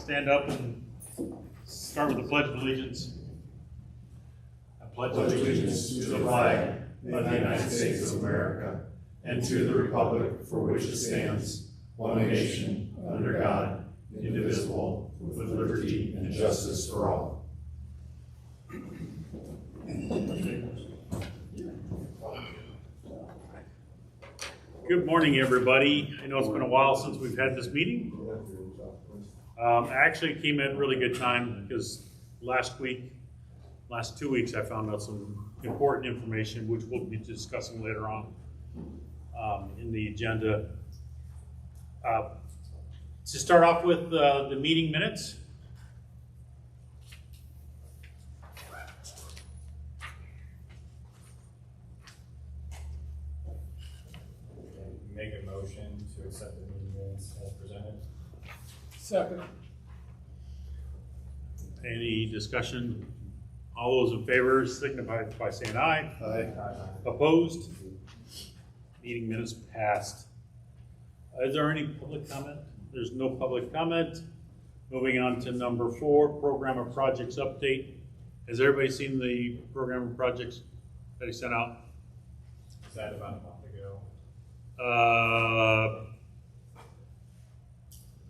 stand up and start with the Pledge of Allegiance. I pledge allegiance to the flag of the United States of America and to the republic for which it stands, one nation, under God, indivisible, with liberty and justice for all. Good morning, everybody. I know it's been a while since we've had this meeting. Actually, it came at a really good time because last 2 weeks, I found out some important information, which we'll be discussing later on in the agenda. To start off with the meeting minutes. Make a motion to accept the meeting minutes as presented. Second. Any discussion? All those in favor signify by saying aye. Aye. Opposed? Meeting minutes passed. Is there any public comment? There's no public comment. Moving on to number 4, program of projects update. Has everybody seen the program of projects that he sent out? Is that about a month ago?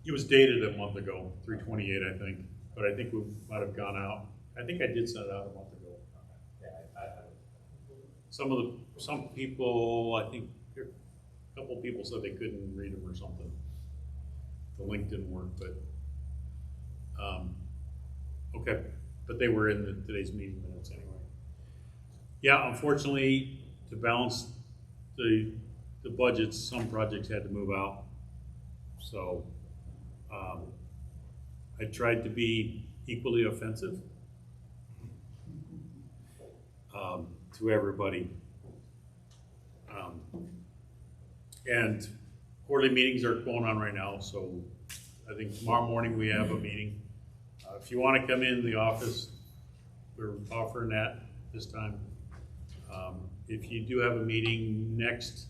It was dated a month ago, 3/28, I think, but I think we might have gone out. I think I did send it out a month ago. Yeah, I Some people, I think, a couple people said they couldn't read them or something. The link didn't work, but, okay. But they were in today's meeting minutes anyway. Yeah, unfortunately, to balance the budgets, some projects had to move out. So, I tried to be equally offensive to everybody. And quarterly meetings are going on right now, so I think tomorrow morning we have a meeting. If you want to come in the office, we're offering that this time. If you do have a meeting next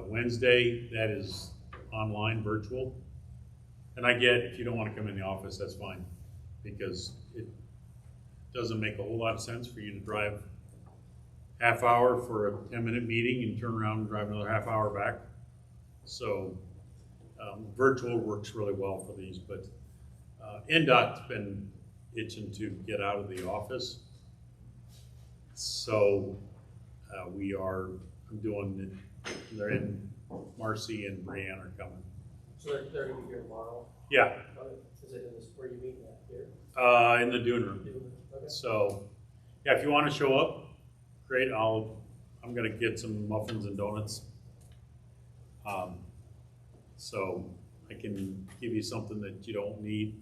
Wednesday, that is online, virtual. And I get if you don't want to come in the office, that's fine, because it doesn't make a whole lot of sense for you to drive half hour for a 10-minute meeting and turn around and drive another half hour back. So virtual works really well for these, but NDOT's been itching to get out of the office. So I'm doing it. They're in, Marcy and Brianne are coming. So they're gonna be here tomorrow? Yeah, Is it in this, where you meeting at, here? in the Dune Room. Okay. So, yeah, if you want to show up, great. I'm gonna get some muffins and donuts. So I can give you something that you don't need.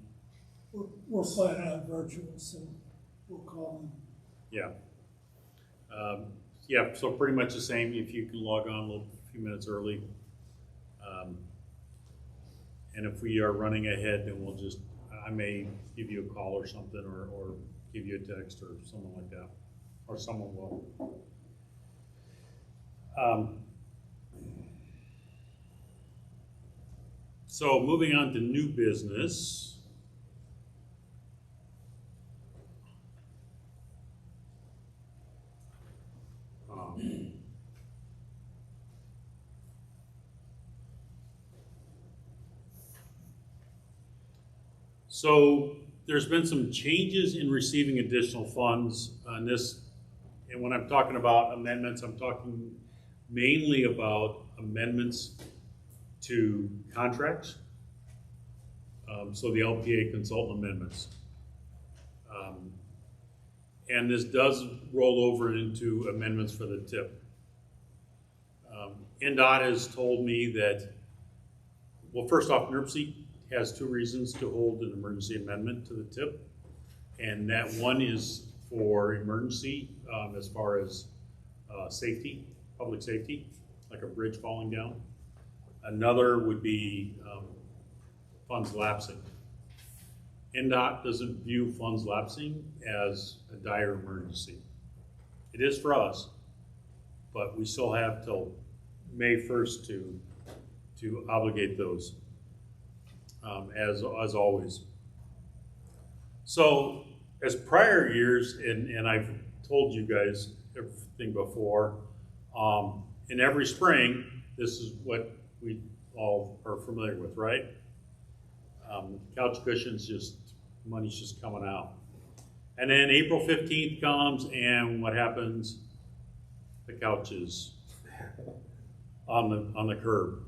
We're planning on virtual, so we'll call them. Yeah. Yeah, so pretty much the same. If you can log on a few minutes early. And if we are running ahead, then I may give you a call or something, or give you a text or something like that, or someone will. So moving on to new business. So there's been some changes in receiving additional funds on this. And when I'm talking about amendments, I'm talking mainly about amendments to contracts. So the LPA consultant amendments. And this does roll over into amendments for the TIP. NDOT has told me that, well, first off, NERC has 2 reasons to hold an emergency amendment to the TIP. And that one is for emergency as far as safety, public safety, like a bridge falling down. Another would be funds lapsing. NDOT doesn't view funds lapsing as a dire emergency. It is for us, but we still have till May 1st to obligate those. as always. So, as prior years, and I've told you guys everything before, in every spring, this is what we all are familiar with, right? Couch cushions, money's just coming out. And then April 15th comes, and what happens? The couch is on the curb.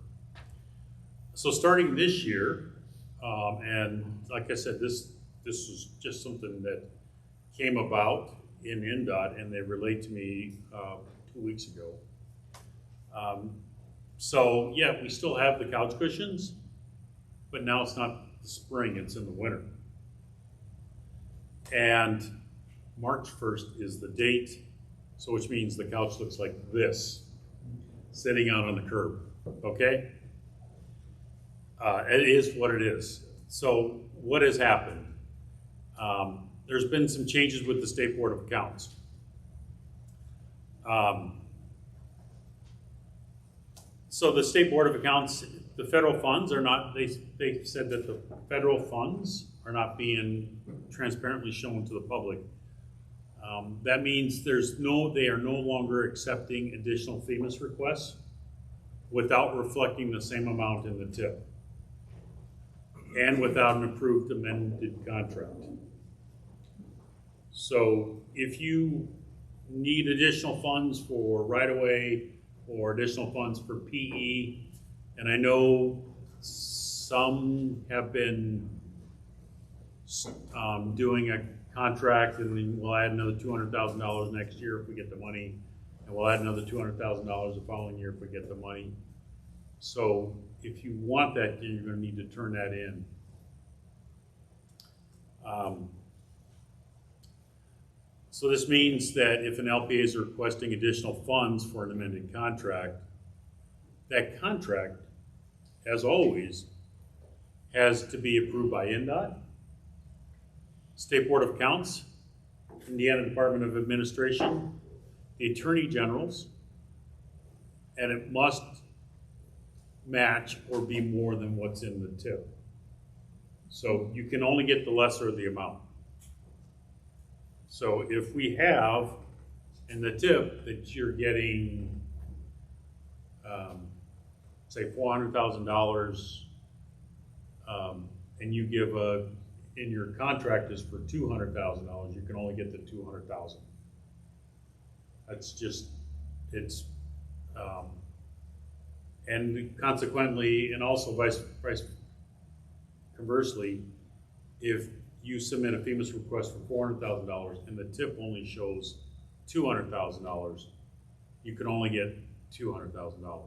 So starting this year, and like I said, this was just something that came about in NDOT, and they relayed to me 2 weeks ago. So yeah, we still have the couch cushions, but now it's not the spring, it's in the winter. And March 1st is the date, so which means the couch looks like this, sitting out on the curb, okay? It is what it is. So what has happened? There's been some changes with the State Board of Accounts. So the State Board of Accounts, the federal funds are not, they said that the federal funds are not being transparently shown to the public. That means they are no longer accepting additional FEMA requests without reflecting the same amount in the tip and without an approved amended contract. So if you need additional funds for right-of-way or additional funds for PE, and I know some have been doing a contract, and then we'll add another $200,000 next year if we get the money, and we'll add another $200,000 the following year if we get the money. So if you want that, then you're going to need to turn that in. So this means that if an LPA is requesting additional funds for an amended contract, that contract, as always, has to be approved by NDOT, State Board of Accounts, Indiana Department of Administration, the Attorney Generals, and it must match or be more than what's in the tip. So you can only get the lesser of the amount. So if we have in the tip that you're getting, say $400,000, and you give in your contract is for $200,000, you can only get the $200,000. That's just, and consequently, and also vice conversely, if you submit a FEMA request for $400,000 and the tip only shows $200,000, you can only get $200,000.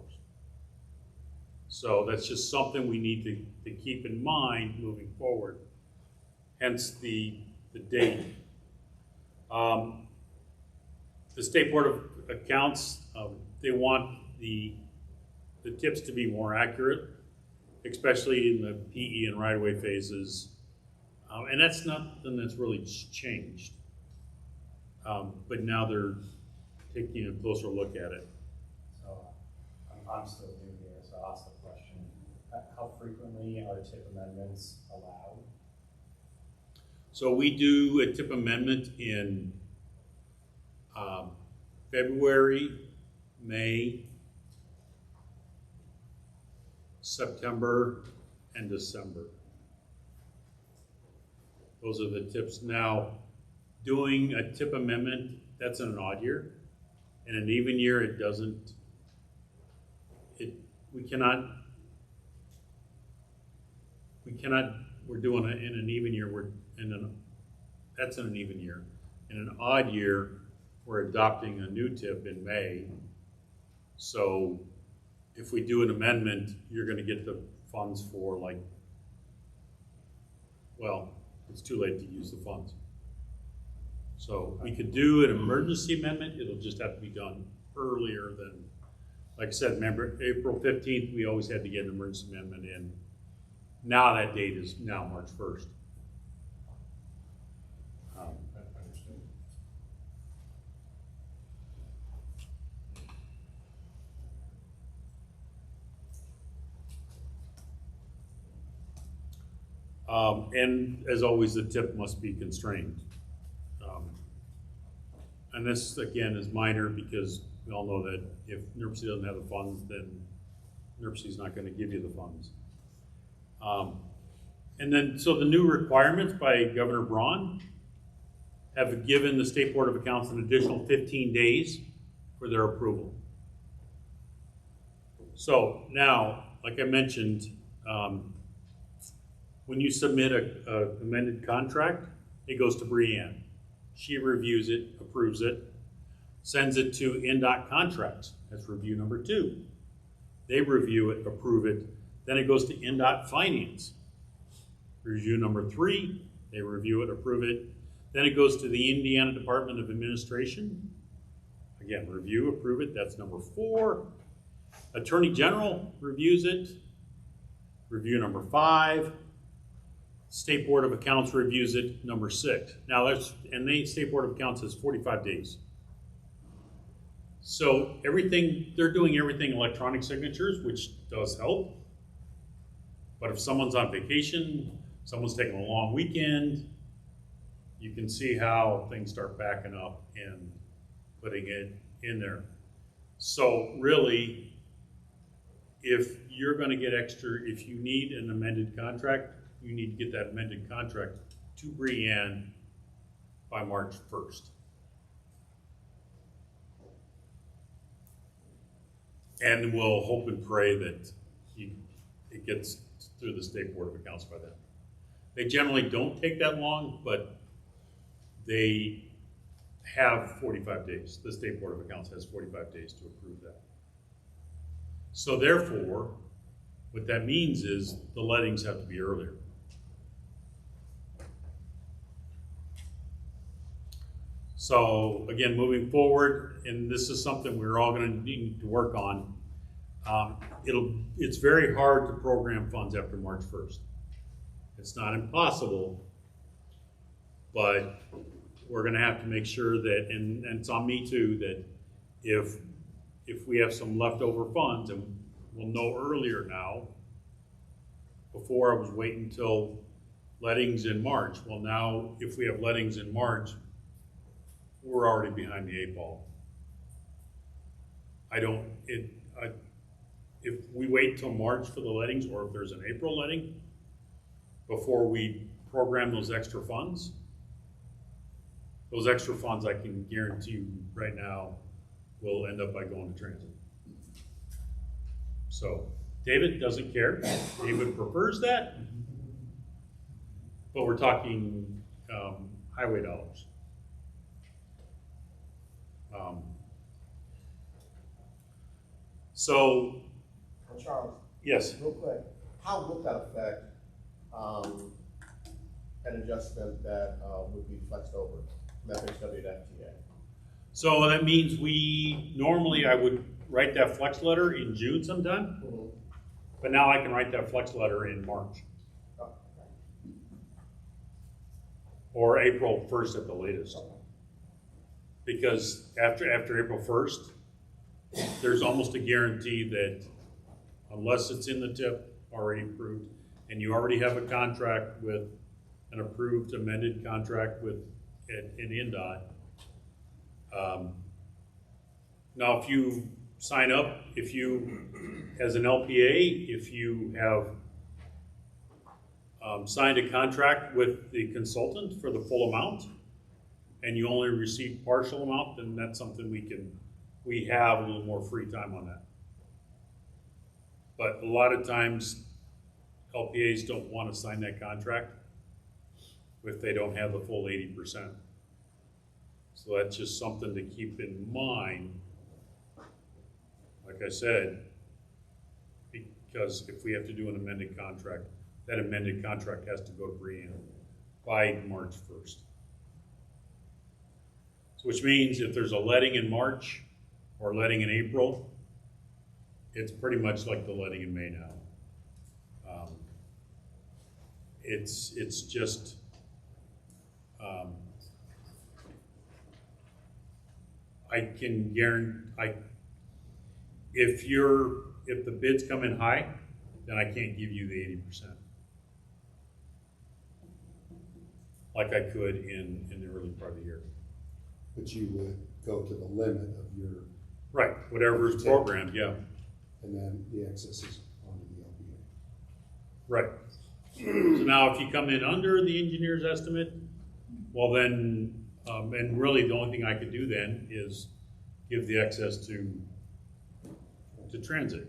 So that's just something we need to keep in mind moving forward. Hence the date. The State Board of Accounts, they want the tips to be more accurate, especially in the PE and right-of-way phases. And that's nothing that's really changed. But now they're taking a closer look at it. So I'm still new here, so I'll ask the question. How frequently are tip amendments allowed? So we do a tip amendment in February, May, September, and December. Those are the tips. Now, doing a tip amendment, that's in an odd year. In an even year, it doesn't, we cannot, we're doing it in an even year, that's in an even year. In an odd year, we're adopting a new tip in May. So if we do an amendment, you're gonna get the funds for it's too late to use the funds. So we could do an emergency amendment, it'll just have to be done earlier than, like I said, remember April 15th, we always had to get an emergency amendment in. Now that date is now March 1st. Understood. And as always, the tip must be constrained. And this, again, is minor because we all know that if NERC doesn't have the funds, then NERC is not going to give you the funds. And then, so the new requirements by Governor Braun have given the State Board of Accounts an additional 15 days for their approval. So now, like I mentioned, when you submit a amended contract, it goes to Breanne. She reviews it, approves it, sends it to NDOT Contracts. That's review number 2. They review it, approve it. Then it goes to NDOT Finance. Review number 3. They review it, approve it. Then it goes to the Indiana Department of Administration. Again, review, approve it. That's number 4. Attorney General reviews it. Review number 5. State Board of Accounts reviews it, number 6. Now the State Board of Accounts has 45 days. So they're doing everything electronic signatures, which does help. But if someone's on vacation, someone's taking a long weekend, you can see how things start backing up and putting it in there. So really, if you're gonna get extra, if you need an amended contract, you need to get that amended contract to Breanne by March 1st. And we'll hope and pray that it gets through the State Board of Accounts by then. They generally don't take that long, but they have 45 days. The State Board of Accounts has 45 days to approve that. So therefore, what that means is the lettings have to be earlier. So again, moving forward, and this is something we're all going to need to work on. It's very hard to program funds after March 1st. It's not impossible, but we're going to have to make sure that, and it's on me too, that if we have some leftover funds, and we'll know earlier now. Before I was waiting until lettings in March. Well, now if we have lettings in March, we're already behind the 8 ball. If we wait till March for the lettings, or if there's an April letting, before we program those extra funds I can guarantee you right now will end up by going to transit. So David doesn't care. David prefers that, but we're talking highway dollars. So, Charles, yes. real quick, how would that affect an adjustment that would be flexed over from FHW to FTA? So that means I would write that flex letter in June sometime, but now I can write that flex letter in March. Or April 1st at the latest. Because after April 1st, there's almost a guarantee that unless it's in the tip already approved, and you already have a contract with an approved amended contract with in NDOT. Now, if you sign up, as an LPA, if you have signed a contract with the consultant for the full amount, and you only receive partial amount, then that's something we have a little more free time on that. But a lot of times, LPAs don't want to sign that contract if they don't have the full 80%. So that's just something to keep in mind. Like I said, because if we have to do an amended contract, that amended contract has to go to Breanne by March 1st. So which means if there's a letting in March or letting in April, it's pretty much like the letting in May now. It's just I can guarantee if the bids come in high, then I can't give you the 80%. like I could in the early part of the year. But you would go to the limit of your, Right, whatever is programmed, yeah, and then the excess is onto the LPA. right. So now if you come in under the engineer's estimate, well then, and really the only thing I could do then is give the excess to transit.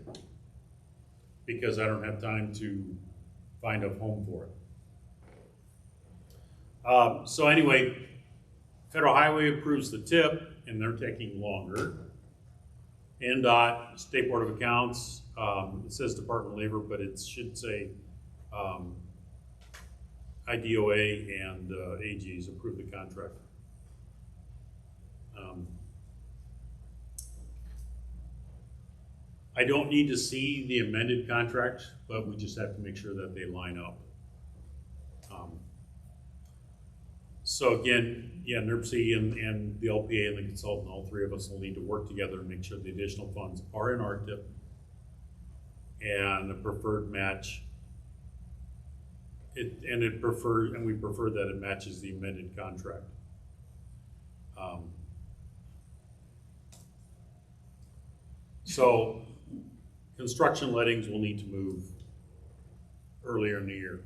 Because I don't have time to find a home for it. So anyway, Federal Highway approves the tip, and they're taking longer. NDOT, State Board of Accounts, it says Department of Labor, but it should say IDOA and AG's approved the contract. I don't need to see the amended contract, but we just have to make sure that they line up. So again, yeah, NERC and the LPA and the consultant, all three of us will need to work together and make sure the additional funds are in our tip and a preferred match. We prefer that it matches the amended contract. So construction lettings will need to move earlier in the year.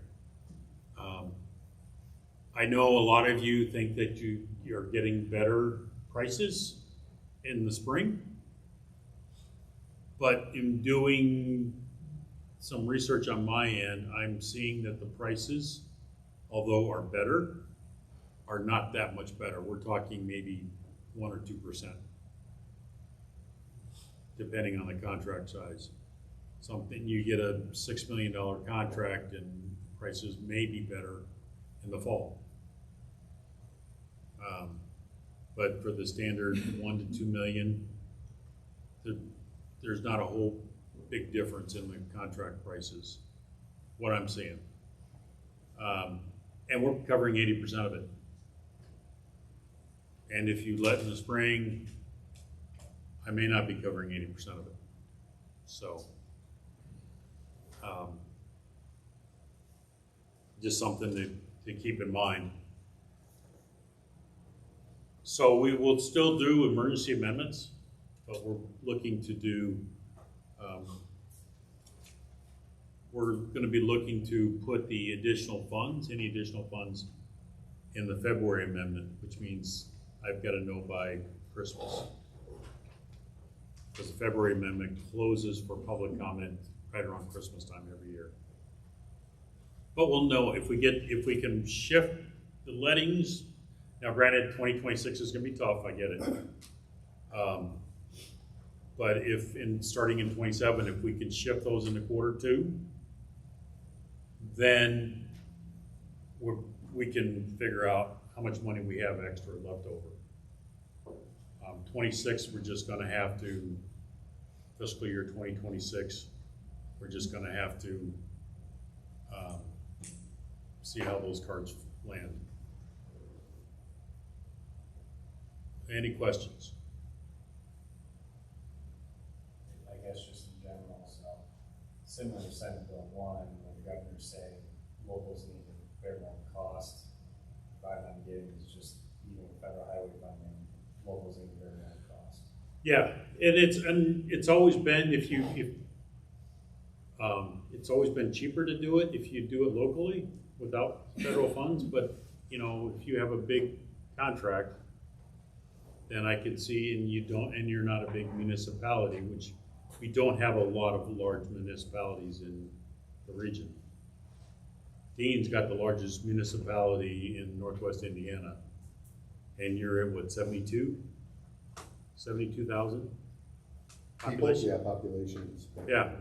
I know a lot of you think that you're getting better prices in the spring, but in doing some research on my end, I'm seeing that the prices, although are better, are not that much better. We're talking maybe 1 or 2%, depending on the contract size. Something, you get a $6 million contract and prices may be better in the fall. But for the standard 1 to 2 million, there's not a whole big difference in the contract prices, what I'm seeing. And we're covering 80% of it. And if you let in the spring, I may not be covering 80% of it. So, just something to keep in mind. So we will still do emergency amendments, but we're looking to do, we're going to be looking to put the additional funds, any additional funds, in the February amendment, which means I've got to know by Christmas. Because the February amendment closes for public comment right around Christmas time every year. But we'll know if we can shift the lettings. Now granted, 2026 is gonna be tough, I get it. But if starting in 27, if we can shift those into quarter 2, then we can figure out how much money we have extra left over. 26, we're just gonna have to, fiscal year 2026, we're just gonna have to see how those cards land. Any questions? I guess just in general, so similar to Senate Bill 1, when the governor's saying locals need to bear more cost, the vibe I'm getting is just even with federal highway funding, locals need to bear more cost. Yeah, and it's always been it's always been cheaper to do it if you do it locally without federal funds. But you know, if you have a big contract, then I could see, and you're not a big municipality, which we don't have a lot of large municipalities in the region. Dean's got the largest municipality in Northwest Indiana, and you're at what, 72,000 population? Yeah, population is. Yeah.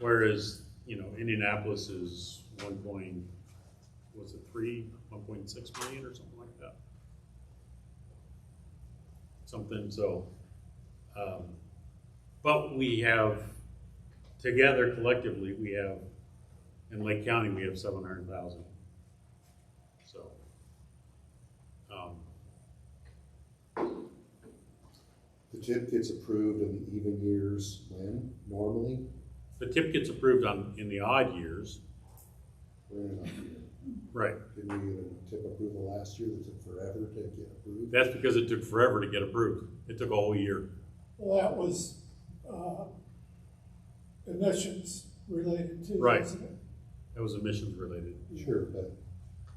Whereas, you know, Indianapolis is 1.6 million or something like that. But we have, together collectively, we have, in Lake County, we have 700,000. So, The tip gets approved in the even years when, normally? the tip gets approved in the odd years. We're in an odd year. Right. Didn't we get a tip approval last year that took forever to get approved? That's because it took forever to get approved. It took a whole year. Well, that was, emissions related to. Right. wasn't it? That was emissions related. Sure, but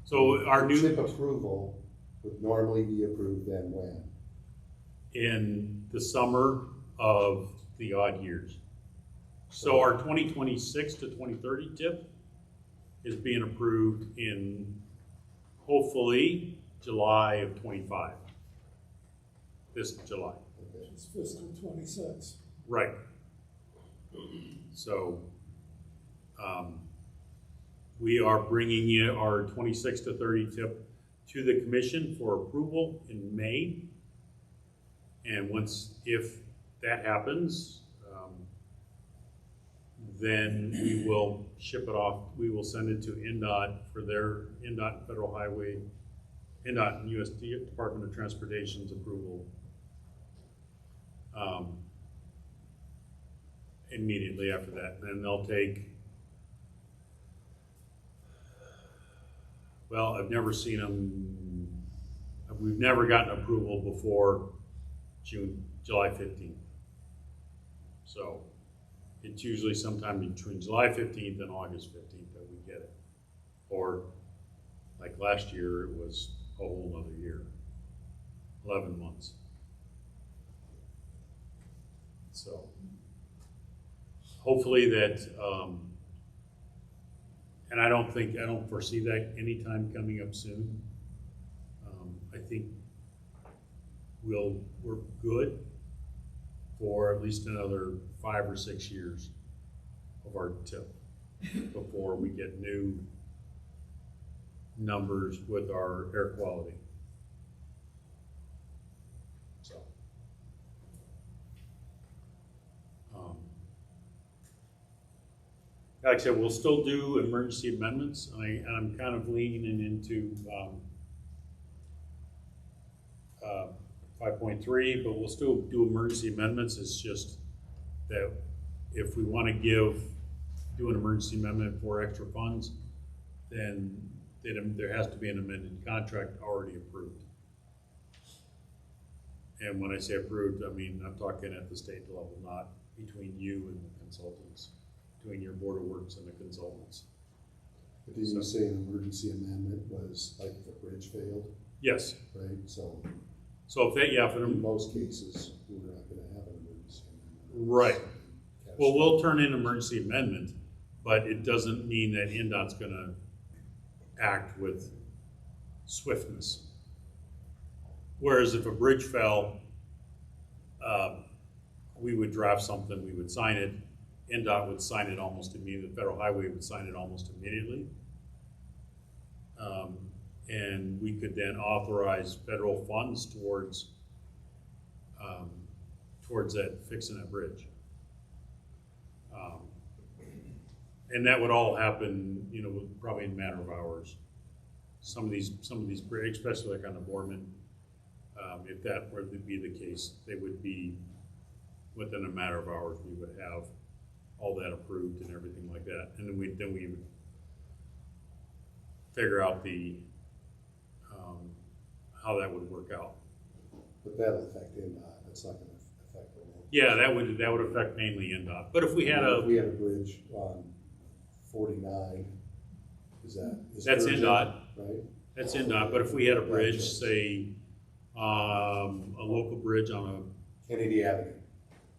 So our the tip new, approval would normally be approved then when? in the summer of the odd years. So our 2026 to 2030 tip is being approved in hopefully July of 25. This July. Okay. It's fiscal 26. Right. So, we are bringing you our 26 to 30 tip to the commission for approval in May. And if that happens, then we will ship it off. We will send it to NDOT for their NDOT Federal Highway, NDOT and US Department of Transportation's approval. Immediately after that, and then they'll take, well, I've never seen them, we've never gotten approval before July 15th. So it's usually sometime between July 15th and August 15th that we get it. Or like last year, it was a whole nother year, 11 months. So hopefully that, and I don't foresee that anytime coming up soon. I think we're good for at least another 5 or 6 years of our tip before we get new numbers with our air quality. So. Like I said, we'll still do emergency amendments. I'm kind of leaning into 5.3, but we'll still do emergency amendments. It's just that if we want to do an emergency amendment for extra funds, then there has to be an amended contract already approved. And when I say approved, I mean, I'm talking at the state level, not between you and the consultants, between your board of works and the consultants. But didn't you say an emergency amendment was like if a bridge failed, Yes. right? So So if that, yeah, for in them, most cases, we're not gonna have an emergency amendment. right. Catch Well, we'll turn in emergency amendment, but it doesn't mean that NDOT's gonna act with swiftness. Whereas if a bridge fell, we would draft something, we would sign it, NDOT would sign it almost immediately, the Federal Highway would sign it almost immediately. And we could then authorize federal funds towards that, fixing that bridge. And that would all happen, probably in a matter of hours. Some of these bridges, especially like on the Borman, if that were to be the case, they would be within a matter of hours. We would have all that approved and everything like that, and then we would figure out how that would work out. But that'll affect NDOT, that's not gonna affect the local. Yeah, that would affect mainly NDOT. But if we had If we had a bridge on 49, is that's urgent, NDOT. right? That's NDOT, but if we had a bridge, say, a local bridge on Kennedy Avenue,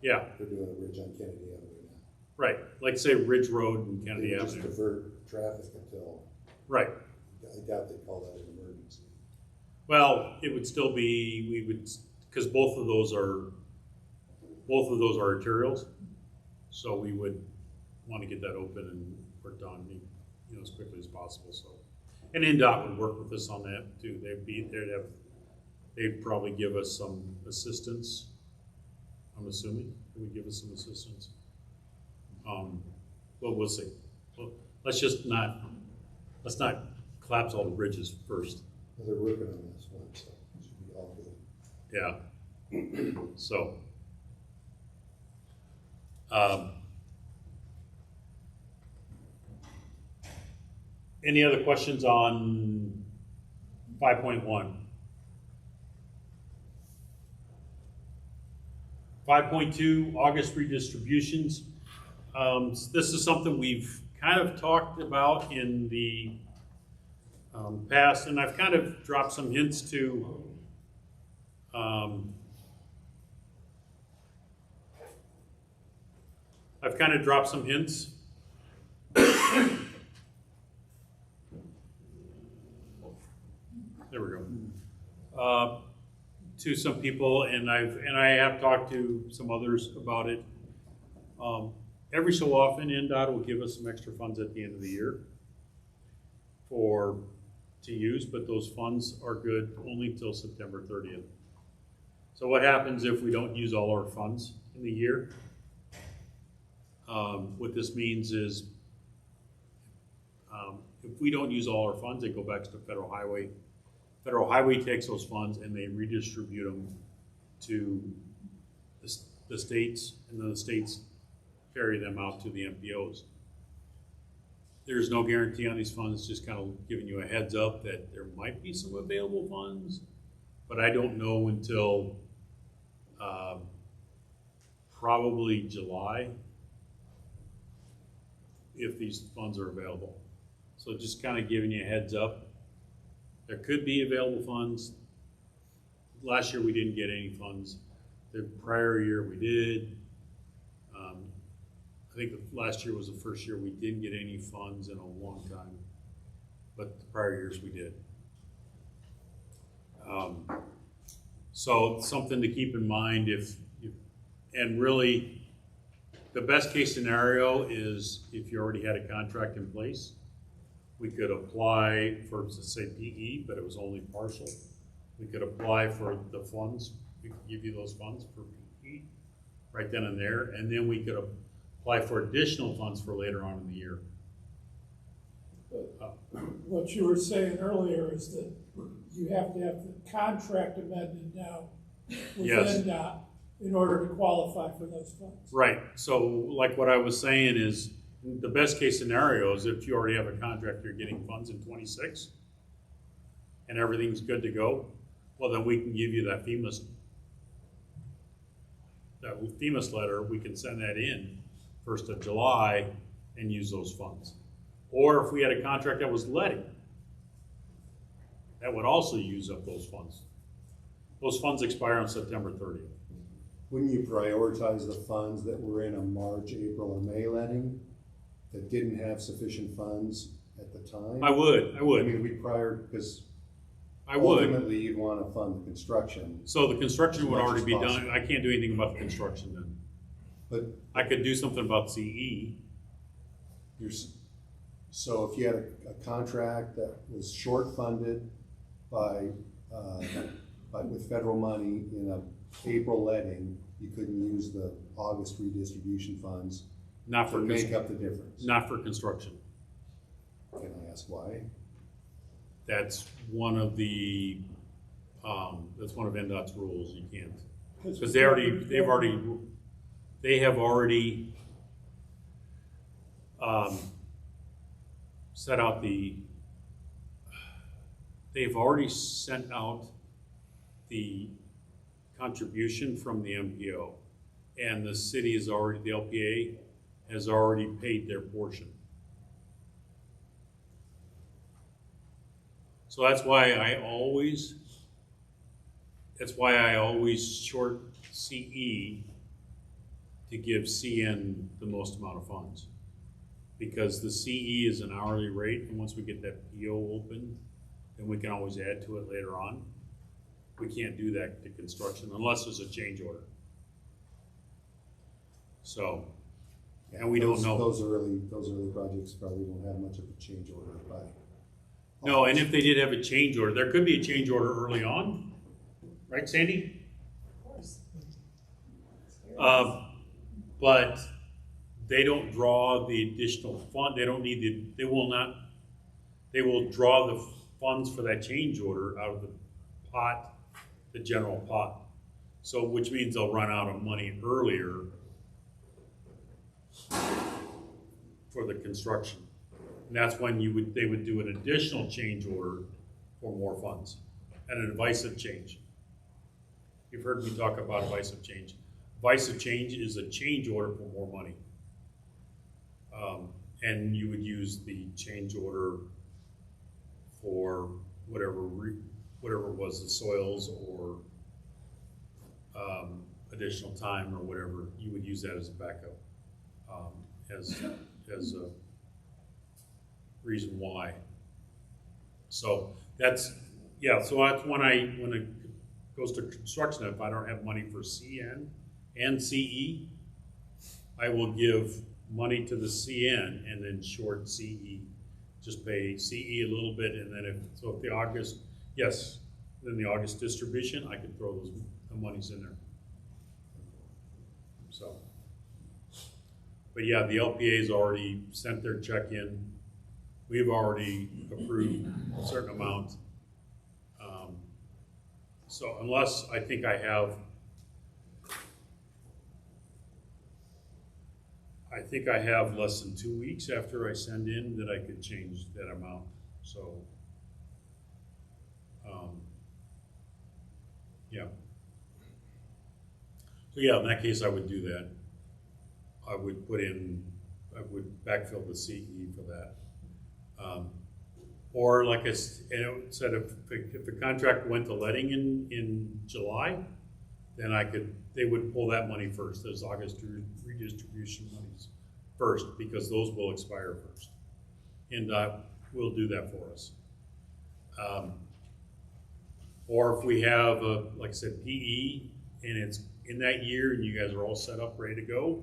yeah, they're doing a bridge on Kennedy Avenue now. right, like say Ridge Road and Kennedy They would just Avenue. divert traffic until, Right. I doubt they call that an emergency. Well, it would still be, because both of those are arterials, so we would want to get that open and worked on, as quickly as possible, so. And NDOT would work with us on that too. They'd probably give us some assistance, I'm assuming. They would give us some assistance. But we'll see. Well, let's not collapse all the bridges first. Well, they're working on this one, so it should be all good. Yeah. So. Any other questions on 5.1? 5.2, August redistributions. This is something we've kind of talked about in the past, and I've kind of dropped some hints to I've kind of dropped some hints. There we go. To some people, and I have talked to some others about it. Every so often, NDOT will give us some extra funds at the end of the year to use, but those funds are good only till September 30th. So what happens if we don't use all our funds in the year? What this means is if we don't use all our funds, they go back to Federal Highway. Federal Highway takes those funds and they redistribute them to the states, and then the states carry them out to the MPOs. There's no guarantee on these funds, just kind of giving you a heads up that there might be some available funds, but I don't know until probably July if these funds are available. So just kind of giving you a heads up. There could be available funds. Last year we didn't get any funds. The prior year we did. I think last year was the first year we didn't get any funds in a long time, but the prior years we did. So something to keep in mind and really the best case scenario is if you already had a contract in place, we could apply for, let's say, PE, but it was only partial. We could apply for the funds. We could give you those funds for PE right then and there, and then we could apply for additional funds for later on in the year. What you were saying earlier is that you have to have the contract amended now with Yes. NDOT in order to qualify for those funds. Right, so like what I was saying is, the best case scenario is if you already have a contract, you're getting funds in 26, and everything's good to go, well then we can give you that FEMA letter, we can send that in 1st of July and use those funds. Or if we had a contract that was letting, that would also use up those funds. Those funds expire on September 30th. Wouldn't you prioritize the funds that were in a March, April, or May letting that didn't have sufficient funds at the time? I would. I mean, because I would. ultimately you'd want to fund the construction. So the construction would As much already as be done. possible. I can't do anything about the construction then. But I could do something about CE. so if you had a contract that was short funded with federal money in a April letting, you couldn't use the August redistribution funds Not to for make up the difference. not for construction. Can I ask why? That's one of the that's one of NDOT's rules. You can't, because they have already set out they've already sent out the contribution from the MPO, and the city is already, the LPA has already paid their portion. So that's why I always short CE to give CN the most amount of funds. Because the CE is an hourly rate, and once we get that PO open, then we can always add to it later on. We can't do that to construction unless there's a change order. So, and we don't know. Those early projects probably won't have much of a change order by. No, and if they did have a change order, there could be a change order early on, right, Sandy? Of course. But they don't draw the additional fund. They don't need they will draw the funds for that change order out of the pot, the general pot. So, which means they'll run out of money earlier for the construction. And that's when they would do an additional change order for more funds, and an advice of change. You've heard me talk about advice of change. Advice of change is a change order for more money. And you would use the change order for whatever it was, the soils or additional time or whatever. You would use that as a backup, as a reason why. So that's when it goes to construction, if I don't have money for CN and CE, I will give money to the CN and then short CE. Just pay CE a little bit, and then if the August, then the August distribution, I could throw the monies in there. So, but yeah, the LPA's already sent their check in. We've already approved a certain amount. So unless I think I have less than 2 weeks after I send in that I could change that amount. So, yeah. So yeah, in that case, I would do that. I would backfill the CE for that. Or like I said, if the contract went to letting in July, then they would pull that money first, those August redistribution monies first, because those will expire first. And will do that for us. Or if we have, like I said, PE, and it's in that year and you guys are all set up, ready to go,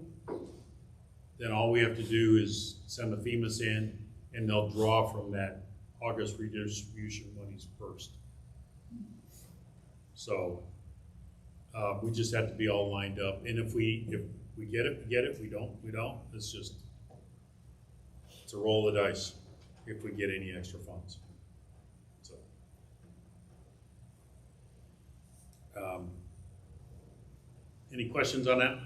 then all we have to do is send the FEMAs in and they'll draw from that August redistribution monies first. So we just have to be all lined up. And if we get it, we get it. We don't. It's a roll of the dice if we get any extra funds. So, any questions on that?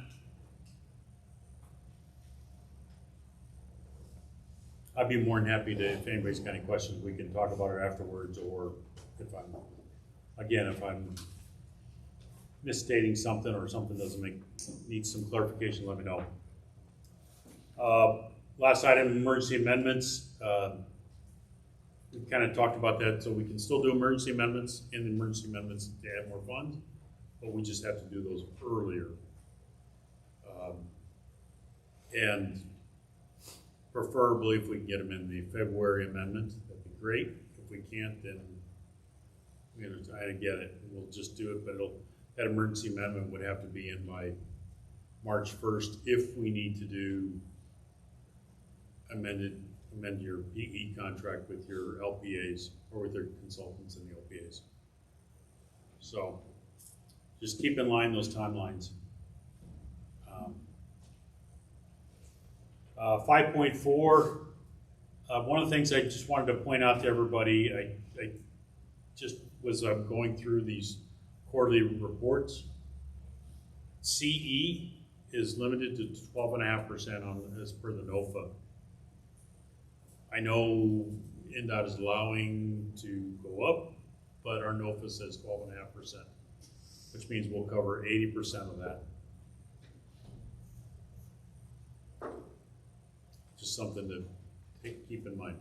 I'd be more than happy to, if anybody's got any questions, we can talk about it afterwards, or if I'm misstating something or something needs some clarification, let me know. Last item, emergency amendments. We kind of talked about that, so we can still do emergency amendments and emergency amendments to add more funds, but we just have to do those earlier. And preferably if we can get them in the February amendment, that'd be great. If we can't, then we're gonna try to get it. We'll just do it, but that emergency amendment would have to be in by March 1st if we need to do amend your PE contract with your LPAs or with your consultants in the LPAs. So just keep in line those timelines. 5.4, one of the things I just wanted to point out to everybody, I just was going through these quarterly reports. CE is limited to 12.5% as per the NOFA. I know NDOT is allowing to go up, but our NOFA says 12.5%, which means we'll cover 80% of that. Just something to keep in mind.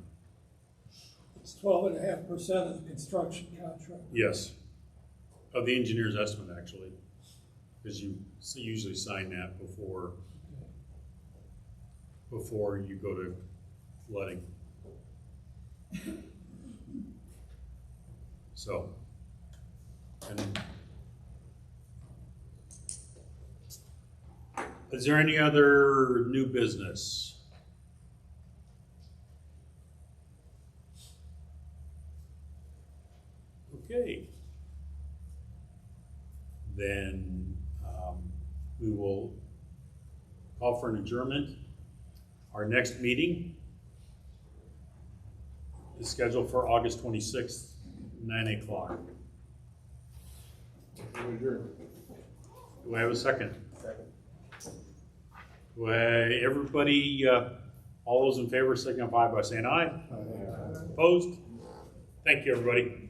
It's 12.5% of the construction contract. Yes, of the engineer's estimate actually, because you usually sign that before you go to letting. So, and is there any other new business? Okay. Then we will call for an adjournment. Our next meeting is scheduled for August 26th, 9 o'clock. Do I have a second? Second. Do everybody All those in favor signify by saying aye. Opposed? Thank you, everybody.